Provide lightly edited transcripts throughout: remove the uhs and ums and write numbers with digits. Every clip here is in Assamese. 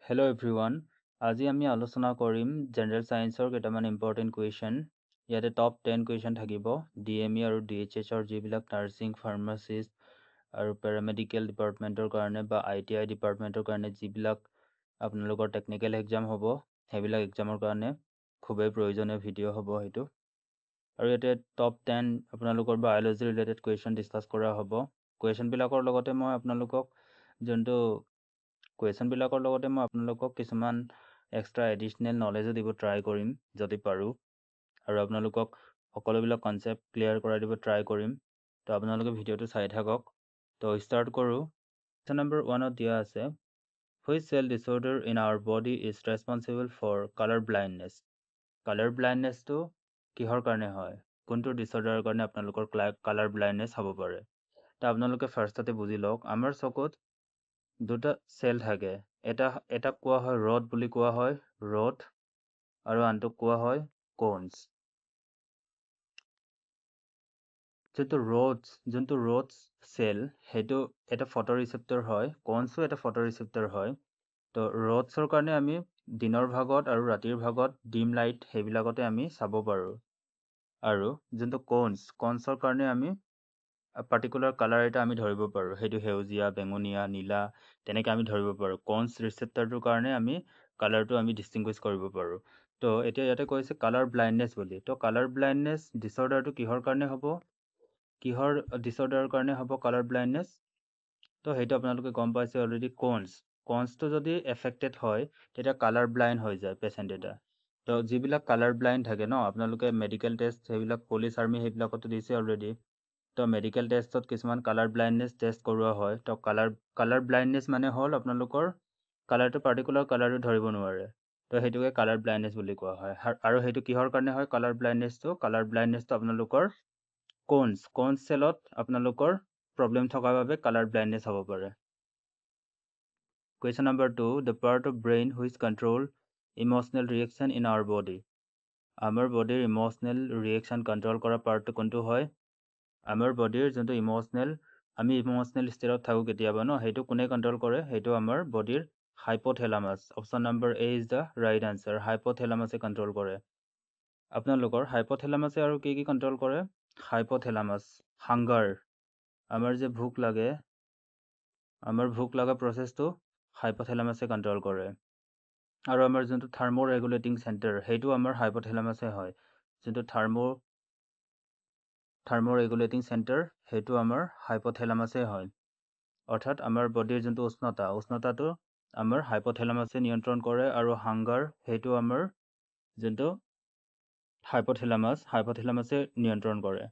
Hello everyone. আজি আমি আলোচনা কৰিম জেনাৰেল সায়েন্সৰ কেইটামান ইম্পৰ্টেণ্ট কুৱেশ্যন। ইয়াতে টপ 10 কুৱেশ্যন থাকিব DME আৰু DHHৰ যিবিলাক নাৰ্ছিং ফাৰ্মাচিষ্ট আৰু পেৰামেডিকেল ডিপাৰ্টমেণ্টৰ কাৰণে বা ITI ডিপাৰ্টমেণ্টৰ কাৰণে যিবিলাক আপোনালোকৰ টেকনিকেল এক্সাম হ'ব সেইবিলাক এক্সামৰ কাৰণে খুবেই প্ৰয়োজনীয় ভিডিঅ' হ'ব সেইটো। আৰু ইয়াতে টপ 10 আপোনালোকৰ বায়'লজি ৰিলেটেড কুৱেশ্যন ডিছকাছ কৰা হ'ব। কুৱেশ্যনবিলাকৰ লগতে মই আপোনালোকক কিছুমান এক্সট্ৰা এডিশ্যনেল নলেজো দিব ট্ৰাই কৰিম যদি পাৰোঁ, আৰু আপোনালোকক সকলোবিলাক কনচেপ্ট ক্লিয়াৰ কৰাই দিব ট্ৰাই কৰিম। তো আপোনালোকে ভিডিঅ'টো চাই থাকক। তো ষ্টাৰ্ট কৰোঁ। কুৱেশ্যন নম্বৰ 1ত দিয়া আছে, which cell disorder in our body is responsible for colour blindness. Colour ব্লাইণ্ডনেছটো কিহৰ কাৰণে হয়, কোনটো ডিছঅৰ্ডাৰৰ কাৰণে আপোনালোকৰ কালাৰ ব্লাইণ্ডনেছ হ'ব পাৰে। তো আপোনালোকে ফাৰ্ষ্টতে বুজি লওক, আমাৰ চকুত দুটা চেল থাকে। এটাক কোৱা হয় ৰড বুলি কোৱা হয়, ৰড, আৰু আনটোক কোৱা হয় কোনছ। যোনটো ৰড চেল সেইটো এটা ফটো ৰিচেপ্টৰ হয়, কোনছো এটা ফটো ৰিচেপ্টৰ হয়। তো ৰডছৰ কাৰণে আমি দিনৰ ভাগত আৰু ৰাতিৰ ভাগত ডিম লাইট সেইবিলাকতে আমি চাব পাৰোঁ, আৰু যোনটো কোনছৰ কাৰণে আমি পাৰ্টিকুলাৰ কালাৰ এটা আমি ধৰিব পাৰোঁ, সেইটো সেউজীয়া, বেঙুনীয়া, নীলা তেনেকৈ আমি ধৰিব পাৰোঁ। কোনছ ৰিচেপ্টাৰটোৰ কাৰণে আমি কালাৰটো আমি ডিষ্টিংগুইছ কৰিব পাৰোঁ। তো এতিয়া ইয়াতে কৈছে কালাৰ ব্লাইণ্ডনেছ বুলি। তো কালাৰ ব্লাইণ্ডনেছ ডিছঅৰ্ডাৰটো কিহৰ কাৰণে হ'ব, কিহৰ ডিছঅৰ্ডাৰৰ কাৰণে হ'ব কালাৰ ব্লাইণ্ডনেছ? তো সেইটো আপোনালোকে গম পাইছে অলৰেডি। কোনছটো যদি এফেক্টেড হয় তেতিয়া কালাৰ ব্লাইণ্ড হৈ যায় পেচেণ্ট এটা। তো যিবিলাক কালাৰ ব্লাইণ্ড থাকে ন, আপোনালোকে মেডিকেল টেষ্ট সেইবিলাক পুলিচ আৰ্মি সেইবিলাকতো দিছে অলৰেডি। তো মেডিকেল টেষ্টত কিছুমান কালাৰ ব্লাইণ্ডনেছ টেষ্ট কৰোৱা হয়। তো কালাৰ ব্লাইণ্ডনেছ মানে হ'ল আপোনালোকৰ পাৰ্টিকুলাৰ কালাৰটো ধৰিব নোৱাৰে। তো সেইটোকে কালাৰ ব্লাইণ্ডনেছ বুলি কোৱা হয়। আৰু সেইটো কিহৰ কাৰণে হয় কালাৰ ব্লাইণ্ডনেছটো আপোনালোকৰ কোনছ চেলত আপোনালোকৰ প্ৰব্লেম থকাৰ বাবে কালাৰ ব্লাইণ্ডনেছ হ'ব পাৰে। Question number 2, the part of brain which control emotional reaction in our body. আমাৰ বডিৰ ইম'চনেল ৰিয়েকশ্যন কণ্ট্ৰল কৰা পাৰ্টটো কোনটো হয়? আমাৰ বডিৰ যোনটো আমি ইম'চনেল ষ্টেটত থাকোঁ কেতিয়াবা ন, সেইটো কোনে কণ্ট্ৰল কৰে? সেইটো আমাৰ বডিৰ hypothalamus. Option number A is the right answer. হাইপ'থেলামাছে কণ্ট্ৰল কৰে। আপোনালোকৰ হাইপ'থেলামাছে আৰু কি কণ্ট্ৰল কৰে? হাইপ'থেলামাছ হাংগাৰ, আমাৰ যে ভোক লাগে, আমাৰ ভোক লগা প্ৰচেছটো হাইপ'থেলামাছে কণ্ট্ৰল কৰে। আৰু আমাৰ যোনটো থাৰ্মো ৰেগুলেটিং চেণ্টাৰ সেইটো আমাৰ হাইপ'থেলামাছে হয়। যোনটো থাৰ্মো ৰেগুলেটিং চেণ্টাৰ সেইটো আমাৰ হাইপ'থেলামাছে হয়। অৰ্থাৎ আমাৰ বডিৰ যোনটো উষ্ণতাটো আমাৰ হাইপ'থেলামাছে নিয়ন্ত্ৰণ কৰে, আৰু হাংগাৰ সেইটো আমাৰ যোনটো হাইপ'থেলামাছে নিয়ন্ত্ৰণ কৰে।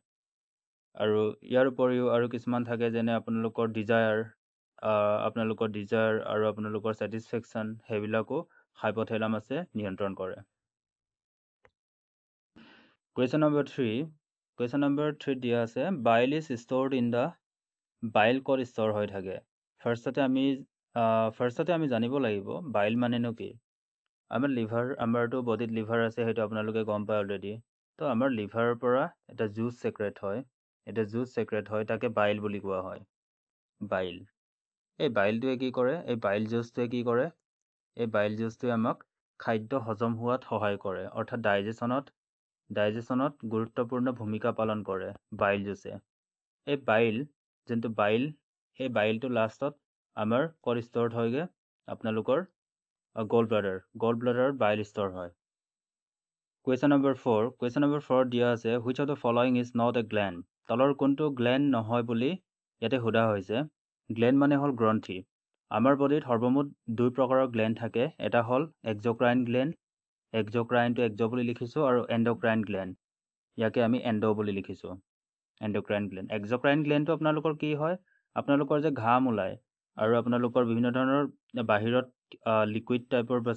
আৰু ইয়াৰ উপৰিও আৰু কিছুমান থাকে, যেনে আপোনালোকৰ ডিজায়াৰ আৰু আপোনালোকৰ ছেটিছফেকশ্যন সেইবিলাকো হাইপ'থেলামাছে নিয়ন্ত্ৰণ কৰে। কুৱেশ্যন নম্বৰ 3 দিয়া আছে, বাইল ইজ ষ্ট'ৰ্ড ইন দ্য, বাইল ক'ত ষ্ট'ৰ হৈ থাকে? ফাৰ্ষ্টতে আমি জানিব লাগিব বাইল মানেনো কি। আমাৰতো বডিত লিভাৰ আছে, সেইটো আপোনালোকে গম পায় অলৰেডি। তো আমাৰ লিভাৰৰ পৰা এটা জুচ ছেক্ৰেট হয়, তাকে বাইল বুলি কোৱা হয়। বাইল, এই বাইলটোৱে কি কৰে? এই বাইল জুচটোৱে আমাক খাদ্য হজম হোৱাত সহায় কৰে, অৰ্থাৎ ডাইজেশ্যনত গুৰুত্বপূৰ্ণ ভূমিকা পালন কৰে বাইল জুচে। এই বাইলটো লাষ্টত আমাৰ ক'ত ষ্ট'ৰ্ড হয়গৈ? আপোনালোকৰ গল ব্লাডাৰত বাইল ষ্ট'ৰ হয়। কুৱেশ্যন নম্বৰ 4 দিয়া আছে, which of the following is not a gland. তলৰ কোনটো গ্লেণ্ড নহয় বুলি ইয়াতে সোধা হৈছে। গ্লেণ্ড মানে হ'ল গ্ৰন্থি। আমাৰ বডিত সৰ্বমুঠ 2 প্ৰকাৰৰ গ্লেণ্ড থাকে। এটা হ'ল এক্স'ক্ৰাইন গ্লেণ্ড, এক্স'ক্ৰাইনটো বুলি লিখিছোঁ, আৰু এণ্ড'ক্ৰাইন গ্লেণ্ড, ইয়াকে আমি এণ্ড' বুলি লিখিছোঁ। Endocrine gland. এক্স'ক্ৰাইন গ্লেণ্ডটো আপোনালোকৰ কি হয়? আপোনালোকৰ যে ঘাম ওলায় আৰু আপোনালোকৰ বিভিন্ন ধৰণৰ বাহিৰত লিকুইড টাইপৰ বা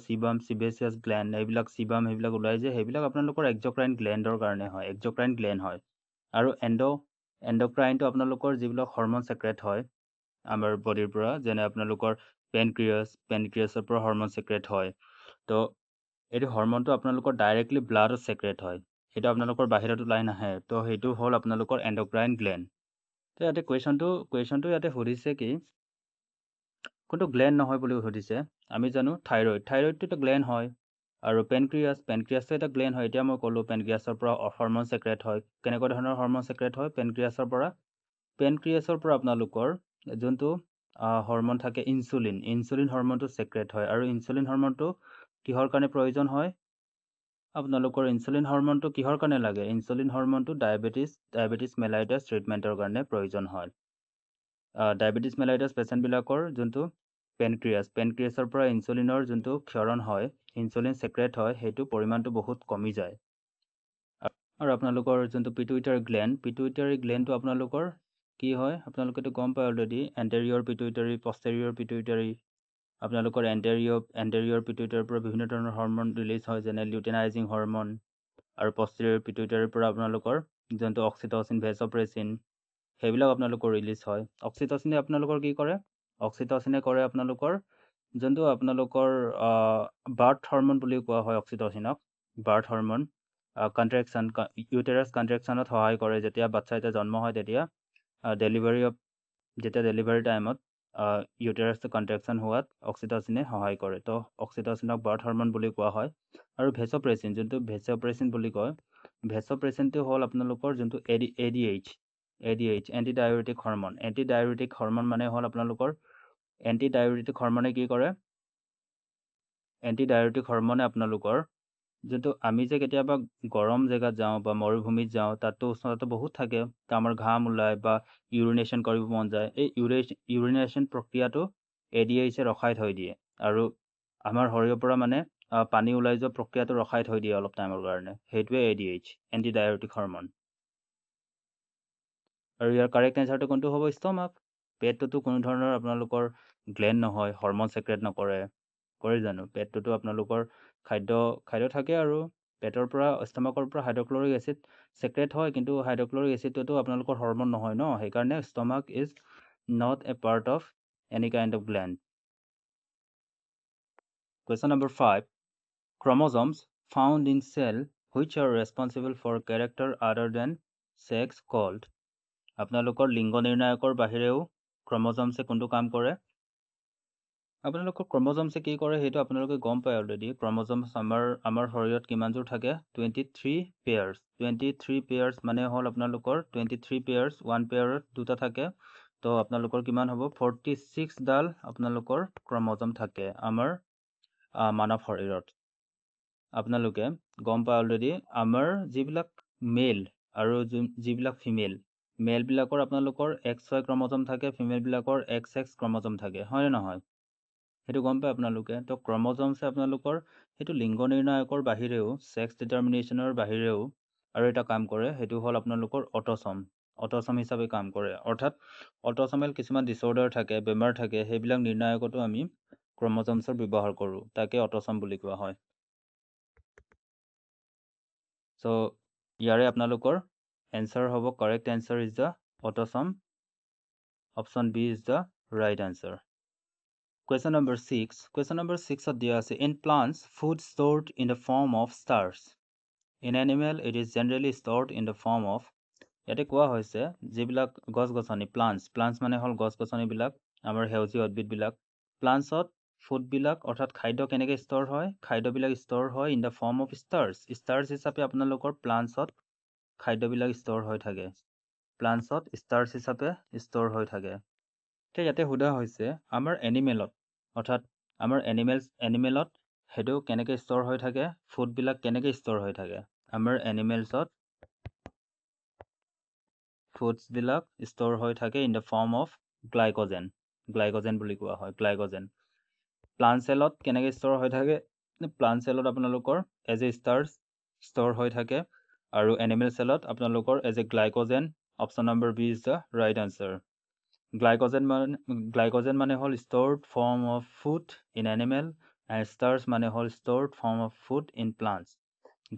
চিবেচিয়াছ গ্লেণ্ড সেইবিলাক ওলাই যে, সেইবিলাক আপোনালোকৰ এক্স'ক্ৰাইন গ্লেণ্ডৰ কাৰণে হয়, এক্স'ক্ৰাইন গ্লেণ্ড হয়। আৰু এণ্ড'ক্ৰাইনটো আপোনালোকৰ যিবিলাক হৰম'ন ছেক্ৰেট হয় আমাৰ বডিৰ পৰা, যেনে আপোনালোকৰ পেনক্ৰিয়াছৰ পৰা হৰম'ন ছেক্ৰেট হয়। তো এইটো হৰম'নটো আপোনালোকৰ ডাইৰেক্টলি ব্লাডত ছেক্ৰেট হয়, সেইটো আপোনালোকৰ বাহিৰত ওলাই নাহে। তো সেইটো হ'ল আপোনালোকৰ এণ্ড'ক্ৰাইন গ্লেণ্ড। তো ইয়াতে কুৱেশ্যনটো ইয়াতে সুধিছে কি, কোনটো গ্লেণ্ড নহয় বুলি সুধিছে আমি জানো থাইৰয়ডটো এটা গ্লেণ্ড হয় আৰু পেনক্ৰিয়াছটো এটা গ্লেণ্ড হয় এতিয়া মই ক'লোঁ পেনক্ৰিয়াছৰ পৰা হৰমন ছেক্ৰেট হয় কেনেকুৱা ধৰণৰ হৰমন ছেক্ৰেট হয় পেনক্ৰিয়াছৰ পৰা আপোনালোকৰ যোনটো হৰমন থাকে ইনচুলিন হৰমনটো ছেক্ৰেট হয় আৰু ইনচুলিন হৰমনটো কিহৰ কাৰণে প্ৰয়োজন হয় আপোনালোকৰ ইনচুলিন হৰমনটো কিহৰ কাৰণে লাগে ইনচুলিন হৰমনটো ডায়েবেটিছ মেলাইটাছ ট্ৰিটমেণ্টৰ কাৰণে প্ৰয়োজন হয় ডায়েবেটিছ মেলাইটাছ পেচেণ্টবিলাকৰ যোনটো পেনক্ৰিয়াছৰ পৰা ইনচুলিনৰ যোনটো ক্ষৰণ হয় ইনচুলিন ছেক্ৰেট হয় সেইটো পৰিমাণটো বহুত কমি যায় আৰু আপোনালোকৰ যোনটো পিটুইটাৰী গ্লেণ্ডটো আপোনালোকৰ কি হয় আপোনালোকেতো গম পায় অলৰেডি এণ্টেৰিয়ৰ পিটুইটাৰী পষ্টেৰিয়ৰ পিটুইটাৰী আপোনালোকৰ এণ্টেৰিয়ৰ পিটুইটাৰীৰ পৰা বিভিন্ন ধৰণৰ হৰমন ৰিলিজ হয় যেনে লিউটেনাইজিং হৰমন আৰু পষ্টেৰিয়ৰ পিটুইটাৰীৰ পৰা আপোনালোকৰ যোনটো অক্সিটচিন ভেছ'প্ৰেছিন সেইবিলাক আপোনালোকৰ ৰিলিজ হয় অক্সিটচিনে আপোনালোকৰ কি কৰে অক্সিটচিনে কৰে আপোনালোকৰ যোনটো আপোনালোকৰ বাৰ্থ হৰমন বুলি কোৱা হয় অক্সিটচিনক বাৰ্থ হৰমন ইউটেৰাছ কণ্ট্ৰেকশ্যনত সহায় কৰে যেতিয়া বাচ্ছা এটা জন্ম হয় তেতিয়া ডেলিভাৰী টাইমত ইউটেৰাছটো কণ্ট্ৰেকশ্যন হোৱাত অক্সিটচিনে সহায় কৰে তো অক্সিটচিনক বাৰ্থ হৰমন বুলি কোৱা হয় আৰু ভেছ'প্ৰেছিন যোনটো ভেছ'প্ৰেছিন বুলি কয় ভেছ'প্ৰেছিনটো হ'ল আপোনালোকৰ যোনটো ADH এণ্টিডায়েবেটিক হৰমন মানে হ'ল আপোনালোকৰ এণ্টিডায়েবেটিক হৰমনে কি কৰে এণ্টিডায়েবেটিক হৰমনে আপোনালোকৰ যোনটো আমি যে কেতিয়াবা গৰম জেগাত যাওঁ বা মৰুভূমিত যাওঁ তাততো উষ্ণতাটো বহুত থাকে আমাৰ ঘাম ওলায় বা ইউৰিনেশ্যন কৰিব মন যায় এই ইউৰিনেশ্যন প্ৰক্ৰিয়াটো ADHে ৰখাই থৈ দিয়ে আৰু আমাৰ শৰীৰৰ পৰা মানে পানী ওলাই যোৱা প্ৰক্ৰিয়াটো ৰখাই থৈ দিয়ে অলপ টাইমৰ কাৰণে সেইটোৱে ADH এণ্টিডায়েবেটিক হৰমন আৰু ইয়াৰ কাৰেক্ট এনচাৰটো কোনটো হ'ব ষ্টমাক পেটটোতো কোনো ধৰণৰ আপোনালোকৰ গ্লেণ্ড নহয় হৰমন ছেক্ৰেট নকৰে কৰে জানো পেটটোতো আপোনালোকৰ খাদ্য থাকে আৰু পেটৰ পৰা ষ্টমাকৰ পৰা হাইড্ৰক্লৰিক এচিড ছেক্ৰেট হয় কিন্তু হাইড্ৰক্লৰিক এচিডটোতো আপোনালোকৰ হৰমন নহয় ন সেইকাৰণে stomach is not a part of any kind of gland Question number 5 Chromosomes found in cell which are responsible for character other than sex called আপোনালোকৰ লিংগ নিৰ্ণায়কৰ বাহিৰেও ক্ৰমজমছে কোনটো কাম কৰে আপোনালোকৰ ক্ৰমজমছে কি কৰে সেইটো আপোনালোকে গম পায় অলৰেডি ক্ৰমজমছ আমাৰ শৰীৰত কিমানযোৰ থাকে 23 পেয়াৰ্ছ মানে হ'ল আপোনালোকৰ 23 পেয়াৰ্ছ 1 পেয়াৰত দুটা থাকে তো আপোনালোকৰ কিমান হ'ব 46ডাল আপোনালোকৰ ক্ৰমজম থাকে আমাৰ মানৱ শৰীৰত আপোনালোকে গম পায় অলৰেডি আমাৰ যিবিলাক মেল আৰু যিবিলাক ফিমেল মেলবিলাকৰ আপোনালোকৰ XY ক্ৰমজম থাকে ফিমেলবিলাকৰ XX ক্ৰমজম থাকে হয়নে নহয় সেইটো গম পায় আপোনালোকে তো ক্ৰমজমছে আপোনালোকৰ সেইটো লিংগ নিৰ্ণায়কৰ বাহিৰেও ছেক্স ডিটাৰমিনেশ্যনৰ বাহিৰেও আৰু এটা কাম কৰে সেইটো হ'ল আপোনালোকৰ অট'চম হিচাপে কাম কৰে অৰ্থাৎ অট'চমেল কিছুমান ডিছঅৰ্ডাৰ থাকে বেমাৰ থাকে সেইবিলাক নিৰ্ণায়কতো আমি ক্ৰমজমছৰ ব্যৱহাৰ কৰোঁ তাকে অট'চম বুলি কোৱা হয় চ' ইয়াৰে আপোনালোকৰ এনচাৰ হ'ব correct answer is the autosome option B is the right answer Question number 6 দিয়া আছে in plants food stored in the form of starch in animal it is generally stored in the form of ইয়াতে কোৱা হৈছে যিবিলাক গছ-গছনি প্লান্টছ মানে হ'ল গছ-গছনিবিলাক আমাৰ সেউজীয়া উদ্ভিদবিলাক প্লান্টছত ফুডবিলাক অৰ্থাৎ খাদ্য কেনেকৈ ষ্ট'ৰ হয় খাদ্যবিলাক ষ্ট'ৰ হয় in the form of starch হিচাপে আপোনালোকৰ প্লান্টছত খাদ্যবিলাক ষ্ট'ৰ হৈ থাকে প্লান্টছত ষ্টাৰ্চ হিচাপে ষ্ট'ৰ হৈ থাকে এতিয়া ইয়াতে সোধা হৈছে আমাৰ এনিমেলত অৰ্থাৎ আমাৰ এনিমেলত সেইটো কেনেকৈ ষ্ট'ৰ হৈ থাকে ফুডবিলাক কেনেকৈ ষ্ট'ৰ হৈ থাকে আমাৰ এনিমেলছত ফুডছবিলাক ষ্ট'ৰ হৈ থাকে in the form of glycogen বুলি কোৱা হয় গ্লাইক'জেন প্লান্ট চেলত কেনেকৈ ষ্ট'ৰ হৈ থাকে প্লান্ট চেলত আপোনালোকৰ এজ এ ষ্টাৰ্চ ষ্ট'ৰ হৈ থাকে আৰু এনিমেল চেলত আপোনালোকৰ as a glycogen option number B is the right answer glycogen মানে হ'ল stored form of food in animal and starch মানে হ'ল stored form of food in plants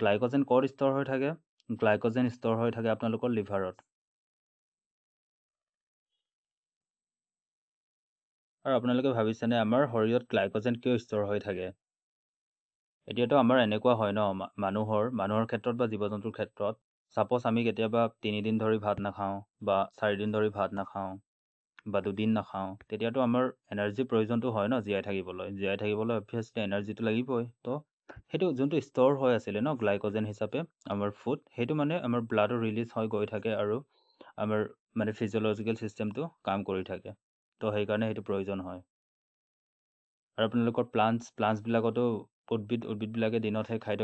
glycogen ক'ত ষ্ট'ৰ হৈ থাকে গ্লাইক'জেন ষ্ট'ৰ হৈ থাকে আপোনালোকৰ লিভাৰত আৰু আপোনালোকে ভাবিছেনে আমাৰ শৰীৰত গ্লাইক'জেন কিয় ষ্ট'ৰ হৈ থাকে এতিয়াতো আমাৰ এনেকুৱা হয় ন মানুহৰ ক্ষেত্ৰত বা জীৱ জন্তুৰ ক্ষেত্ৰত ছাপ'জ আমি কেতিয়াবা 3 দিন ধৰি ভাত নাখাওঁ বা 4 দিন ধৰি ভাত নাখাওঁ বা 2 দিন নাখাওঁ তেতিয়াতো আমাৰ এনাৰ্জি প্ৰয়োজনটো হয় ন জীয়াই থাকিবলৈ অবভিয়াছলি এনাৰ্জিটো লাগিবই তো সেইটো যোনটো ষ্ট'ৰ হৈ আছিলে ন গ্লাইক'জেন হিচাপে আমাৰ ফুড সেইটো মানে আমাৰ ব্লাডো ৰিলিজ হৈ গৈ থাকে আৰু আমাৰ মানে ফিজিঅ'লজিকেল ছিষ্টেমটো কাম কৰি থাকে তো সেইকাৰণে সেইটো প্ৰয়োজন হয় আৰু আপোনালোকৰ প্লাণ্টছবিলাকতো উদ্ভিদবিলাকে দিনতহে খাদ্য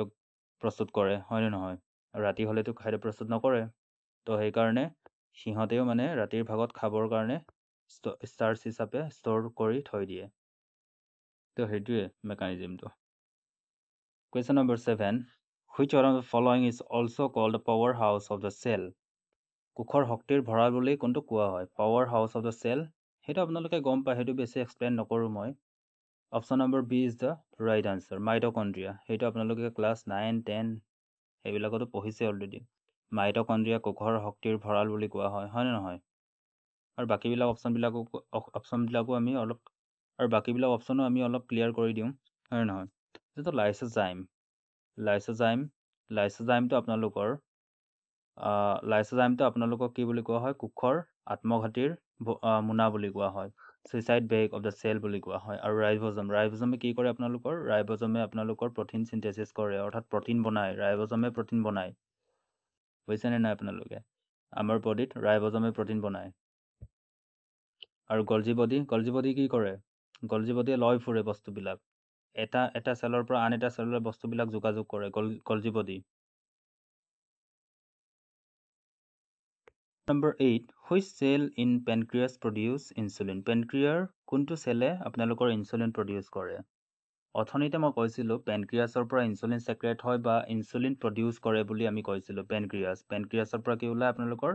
প্ৰস্তুত কৰে হয়নে নহয় আৰু ৰাতি হ'লেতো খাদ্য প্ৰস্তুত নকৰে তো সেইকাৰণে সিহঁতেও মানে ৰাতিৰ ভাগত খাবৰ কাৰণে ষ্টাৰ্চ হিচাপে ষ্ট'ৰ কৰি থৈ দিয়ে তো সেইটোৱে মেকানিজিমটো question number 7 which one of the following is also called the power house of the cell কোষৰ শক্তিৰ ভঁৰাল বুলি কোনটো কোৱা হয় power house of the cell সেইটো আপোনালোকে গম পায় সেইটো বেছি এক্সপ্লেইন নকৰোঁ মই option number B is the right answer mitochondria সেইটো আপোনালোকে ক্লাছ 9, 10 সেইবিলাকতো পঢ়িছে অলৰেডি মাইটকণ্ড্ৰিয়া কোষৰ শক্তিৰ ভঁৰাল বুলি কোৱা হয় নে নহয় আৰু বাকীবিলাক অপশ্যনবিলাকো আমি অলপ আৰু বাকীবিলাক অপশ্যনো আমি অলপ ক্লিয়াৰ কৰি দিওঁ হয়নে নহয় যিটো লাইচোজাইমটো আপোনালোকক কি বুলি কোৱা হয় কোষৰ আত্মঘাতীৰ মোনা বুলি কোৱা হয় suicide bag of the cell বুলি কোৱা হয় আৰু ৰাইবজমে কি কৰে ৰাইবজমে আপোনালোকৰ প্ৰটিন চিন্থেচিছ কৰে অৰ্থাৎ প্ৰটিন বনায় ৰাইবজমে প্ৰটিন বনায় বুজিছেনে নাই আপোনালোকে আমাৰ বডিত ৰাইবজমে প্ৰটিন বনায় আৰু গলজি বডি কি কৰে গলজি বডিয়ে লয় ফুৰে বস্তুবিলাক এটা চেলৰ পৰা আন এটা চেললৈ বস্তুবিলাক যোগাযোগ কৰে Golgi body number 8 which cell in pancreas produce insulin পেনক্ৰিয়াৰ কোনটো চেলে আপোনালোকৰ ইনচুলিন প্ৰডিউচ কৰে অথনিতে মই কৈছিলোঁ পেনক্ৰিয়াছৰ পৰা ইনচুলিন ছেক্ৰেট হয় বা ইনচুলিন প্ৰডিউচ কৰে বুলি আমি কৈছিলোঁ পেনক্ৰিয়াছৰ পৰা কি ওলায় আপোনালোকৰ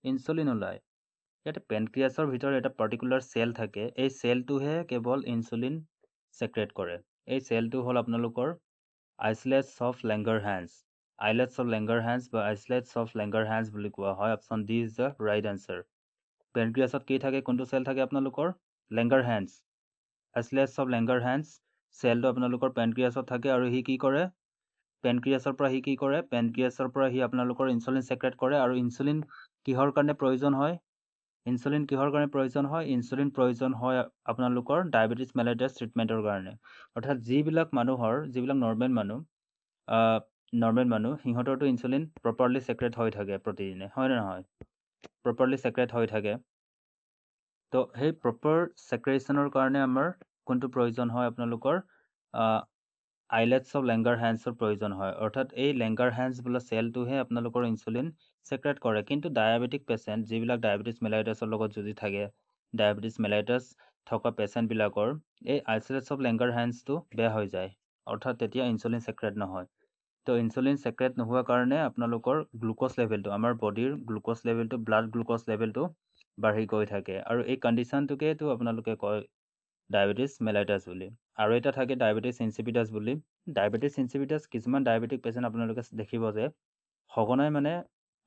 ইনচুলিন ওলায় ইয়াতে পেনক্ৰিয়াছৰ ভিতৰত এটা পাৰ্টিকুলাৰ চেল থাকে এই চেলটোহে কেৱল ইনচুলিন ছেক্ৰেট কৰে এই চেলটো হ'ল আপোনালোকৰ আইছলেটছ অফ লেংগাৰহেঞ্চ বা আইছলেটছ অফ লেংগাৰহেঞ্চ বুলি কোৱা হয় option D is the right answer পেনক্ৰিয়াছত কি থাকে কোনটো চেল থাকে আপোনালোকৰ লেংগাৰহেঞ্চ আইছলেটছ অফ লেংগাৰহেঞ্চ চেলটো আপোনালোকৰ পেনক্ৰিয়াছত থাকে আৰু সি কি কৰে পেনক্ৰিয়াছৰ পৰা সি আপোনালোকৰ ইনচুলিন ছেক্ৰেট কৰে আৰু ইনচুলিন কিহৰ কাৰণে প্ৰয়োজন হয় ইনচুলিন প্ৰয়োজন হয় আপোনালোকৰ ডায়েবেটিছ মেলাইটাছ ট্ৰিটমেণ্টৰ কাৰণে অৰ্থাৎ যিবিলাক নৰ্মেল মানুহ সিহঁতৰতো ইনচুলিন প্ৰপাৰলি ছেক্ৰেট হৈ থাকে প্ৰতিদিনে হয় নে নহয় প্ৰপাৰলি ছেক্ৰেট হৈ থাকে তো সেই প্ৰপাৰ ছেক্ৰেশ্যনৰ কাৰণে আমাৰ কোনটো প্ৰয়োজন হয় আপোনালোকৰ আইলেটছ অফ লেংগাৰহেঞ্চৰ প্ৰয়োজন হয় অৰ্থাৎ এই লেংগাৰহেঞ্চ বোলা চেলটোহে আপোনালোকৰ ইনচুলিন ছেক্ৰেট কৰে কিন্তু ডায়েবেটিক পেচেণ্ট যিবিলাক ডায়েবেটিছ মেলাইটাছৰ লগত যুঁজি থাকে ডায়েবেটিছ মেলাইটাছ থকা পেচেণ্টবিলাকৰ এই আইছলেটছ অফ লেংগাৰহেঞ্চটো বেয়া হৈ যায় অৰ্থাৎ তেতিয়া ইনচুলিন ছেক্ৰেট নহয় তো ইনচুলিন ছেক্ৰেট নোহোৱা কাৰণে আপোনালোকৰ গ্লুক'জ লেভেলটো আমাৰ বডিৰ গ্লুক'জ লেভেলটো ব্লাড গ্লুক'জ লেভেলটো বাঢ়ি গৈ থাকে আৰু এই কণ্ডিশ্যনটোকেতো আপোনালোকে কয় ডায়েবেটিছ মেলাইটাছ বুলি আৰু এটা থাকে ডায়েবেটিছ ইনচিপিটাছ বুলি কিছুমান ডায়েবেটিক পেচেণ্ট আপোনালোকে দেখিব যে সঘনাই মানে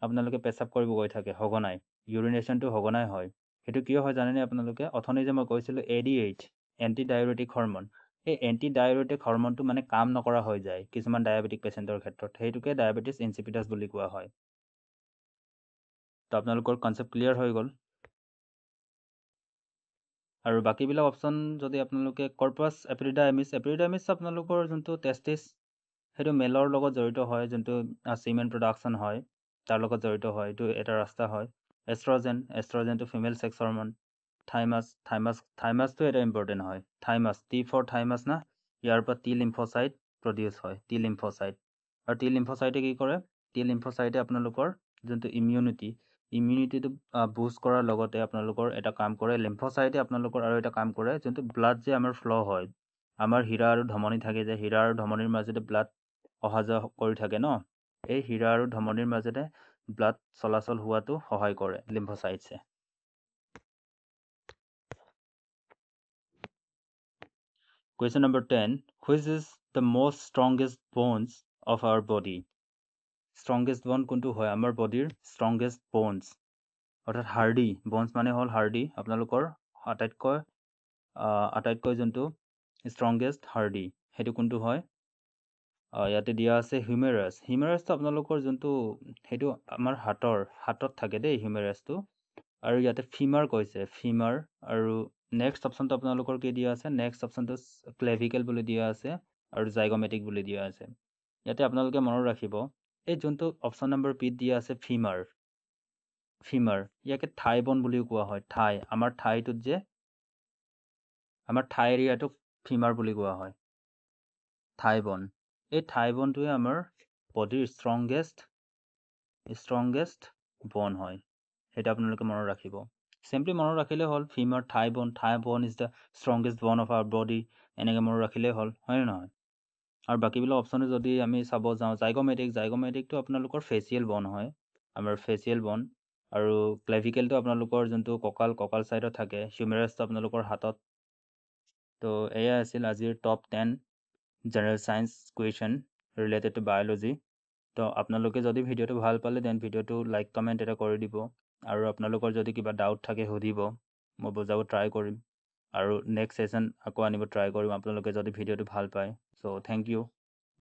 আপোনালোকে পেচাব কৰিব গৈ থাকে সঘনাই ইউৰিনেশ্যনটো সঘনাই হয় সেইটো কিয় হয় জানেনে আপোনালোকে অথনি যে মই কৈছিলোঁ ADH এণ্টি ডায়েবেটিক হৰমন এই এণ্টি ডায়েবেটিক হৰমনটো মানে কাম নকৰা হৈ যায় কিছুমান ডায়েবেটিক পেচেণ্টৰ ক্ষেত্ৰত সেইটোকে ডায়েবেটিছ ইনচিপিটাছ বুলি কোৱা হয় তো আপোনালোকৰ কনচেপ্ট ক্লিয়াৰ হৈ গ'ল আৰু বাকীবিলাক অপশ্যন যদি আপোনালোকে কৰ্পাছ এপিডিডাইমিছ আপোনালোকৰ যোনটো টেষ্টিছ সেইটো মেলৰ লগত জড়িত হয় যোনটো চিমেন প্ৰডাকশ্যন হয় তাৰ লগত জড়িত হয় এইটো এটা ৰাস্তা হয় এষ্ট্ৰজেনটো ফিমেল ছেক্স হৰমন থাইমাছটো এটা ইম্পৰ্টেণ্ট হয় T ফৰ থাইমাছ না ইয়াৰ পৰা টি লিম্ফচাইট প্ৰডিউচ হয় টি লিম্ফচাইট আৰু টি লিম্ফচাইটে কি কৰে টি লিম্ফচাইটে আপোনালোকৰ যোনটো ইমিউনিটিটো বুষ্ট কৰাৰ লগতে আপোনালোকৰ এটা কাম কৰে লিম্ফচাইটে আপোনালোকৰ আৰু এটা কাম কৰে যোনটো ব্লাড যে আমাৰ ফ্ল' হয় আমাৰ হীৰা আৰু ধমনী থাকে যে হীৰা আৰু ধমনীৰ মাজতে ব্লাড অহা যোৱা কৰি থাকে ন এই হীৰা আৰু ধমনীৰ মাজতে ব্লাড চলাচল হোৱাটো সহায় কৰে লিম্ফচাইটছে Question number 10 which is the most strongest bones of our body strongest bone কোনটো হয় আমাৰ বডিৰ strongest bones অৰ্থাৎ হাৰ্ডি বনছ মানে হ'ল হাৰ্ডি আপোনালোকৰ আটাইতকৈ যোনটো ষ্ট্ৰংগেষ্ট হাৰ্ডি সেইটো কোনটো হয় ইয়াতে দিয়া আছে হিউমেৰাছটো আপোনালোকৰ যোনটো সেইটো আমাৰ হাতত থাকে দেই হিউমেৰাছটো আৰু ইয়াতে ফিমাৰ কৈছে ফিমাৰ আৰু নেক্সট অপশ্যনটো আপোনালোকৰ কি দিয়া আছে নেক্সট অপশ্যনটো ক্লেভিকেল বুলি দিয়া আছে আৰু জাইগমেটিক বুলি দিয়া আছে ইয়াতে আপোনালোকে মনত ৰাখিব এই যোনটো অপশ্যন নম্বৰ পিত দিয়া আছে ফিমাৰ ইয়াকে থাই বন বুলিও কোৱা হয় থাই আমাৰ ঠাইটোত যে আমাৰ থাই এৰিয়াটোক ফিমাৰ বুলি কোৱা হয় থাই বন এই থাই বনটোৱে আমাৰ বডিৰ ষ্ট্ৰংগেষ্ট বন হয় সেইটো আপোনালোকে মনত ৰাখিব চিম্পলি মনত ৰাখিলে হ'ল ফিমাৰ থাই বন ইজ দ্য ষ্ট্ৰংগেষ্ট বন অফ আৱাৰ বডি এনেকৈ মনত ৰাখিলেই হ'ল হয়নে নহয় আৰু বাকীবিলাক অপশ্যনে যদি আমি চাব যাওঁ জাইগমেটিকটো আপোনালোকৰ ফেচিয়েল বন হয় আমাৰ ফেচিয়েল বন আৰু ক্লেভিকেলটো আপোনালোকৰ যোনটো কঁকাল ছাইডত থাকে হিউমেৰাছটো আপোনালোকৰ হাতত তো এয়া আছিল আজিৰ top 10 general science question related to biology তো আপোনালোকে যদি ভিডিঅ'টো ভাল পালে দেন ভিডিঅ'টো লাইক কমেণ্ট এটা কৰি দিব আৰু আপোনালোকৰ যদি কিবা ডাউট থাকে সুধিব মই বুজাব ট্ৰাই কৰিম আৰু নেক্সট ছেশ্যন আকৌ আনিব ট্ৰাই কৰিম আপোনালোকে যদি ভিডিঅ'টো ভাল পায় চ' থেংক ইউ